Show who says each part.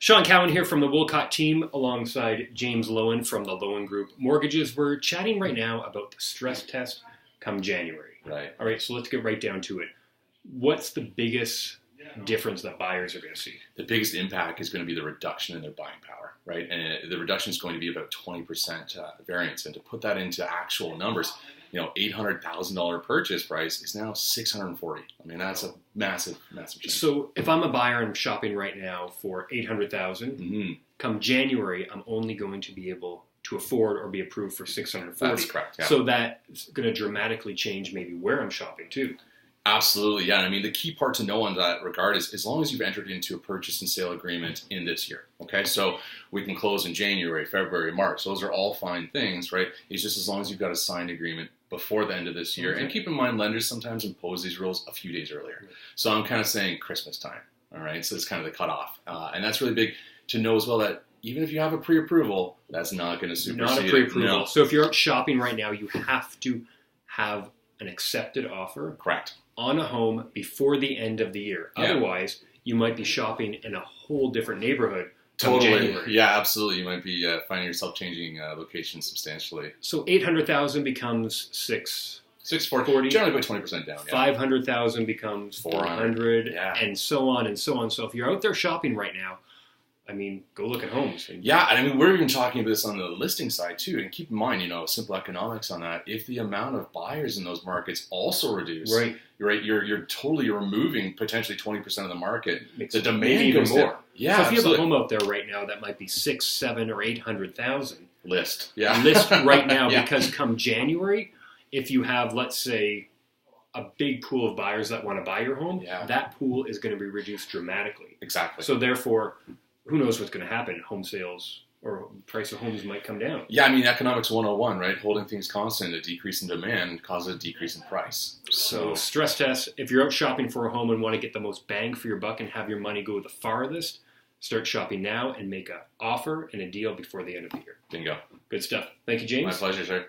Speaker 1: Sean Cowan here from the Wolcott team alongside James Lowen from the Lowen Group Mortgages. We're chatting right now about the stress test come January.
Speaker 2: Right.
Speaker 1: All right, so let's get right down to it. What's the biggest difference that buyers are going to see?
Speaker 2: The biggest impact is going to be the reduction in their buying power, right? And the reduction is going to be about 20% variance. And to put that into actual numbers, $800,000 purchase price is now $640,000. I mean, that's a massive, massive change.
Speaker 1: So if I'm a buyer and I'm shopping right now for $800,000, come January, I'm only going to be able to afford or be approved for $640,000.
Speaker 2: That's correct. Yeah.
Speaker 1: So that's going to dramatically change maybe where I'm shopping too.
Speaker 2: Absolutely, yeah. I mean, the key part to know on that regard is as long as you've entered into a purchase and sale agreement in this year, okay? So we can close in January, February, March. Those are all fine things, right? It's just as long as you've got a signed agreement before the end of this year. Okay. And keep in mind, lenders sometimes impose these rules a few days earlier. So I'm kind of saying Christmas time, all right? So it's kind of the cutoff. And that's really big to know as well that even if you have a pre-approval, that's not going to supersede.
Speaker 1: Not a pre-approval.
Speaker 2: No.
Speaker 1: So if you're out shopping right now, you have to have an accepted offer.
Speaker 2: Correct.
Speaker 1: On a home before the end of the year.
Speaker 2: Yeah.
Speaker 1: Otherwise, you might be shopping in a whole different neighborhood.
Speaker 2: Totally.
Speaker 1: January.
Speaker 2: Yeah, absolutely. You might be finding yourself changing location substantially.
Speaker 1: So 800,000 becomes
Speaker 2: 640. Generally about 20% down. Yeah.
Speaker 1: 500,000 becomes 400,
Speaker 2: yeah.
Speaker 1: and so on and so on. So if you're out there shopping right now, I mean, go look at homes.
Speaker 2: Yeah, and I mean, we're even talking about this on the listing side too. And keep in mind, simple economics on that. If the amount of buyers in those markets also reduce,
Speaker 1: right,
Speaker 2: you're totally removing potentially 20% of the market.
Speaker 1: Makes
Speaker 2: the demand goes
Speaker 1: more.
Speaker 2: Down. Yeah,
Speaker 1: so if you have
Speaker 2: absolutely.
Speaker 1: a home out there right now that might be 6, 7, or 800,000,
Speaker 2: list
Speaker 1: right now
Speaker 2: yeah.
Speaker 1: Because come January, if you have, let's say, a big pool of buyers that want to buy your home, that pool is going to be reduced dramatically.
Speaker 2: Exactly.
Speaker 1: So therefore, who knows what's going to happen? Home sales or price of homes might come down.
Speaker 2: Yeah, I mean, economics 101, right? Holding things constant, a decrease in demand causes a decrease in price.
Speaker 1: So stress test, if you're out shopping for a home and want to get the most bang for your buck and have your money go the farthest, start shopping now and make an offer and a deal before the end of the year.
Speaker 2: Bingo.
Speaker 1: Good stuff. Thank you, James.
Speaker 2: My pleasure, sir.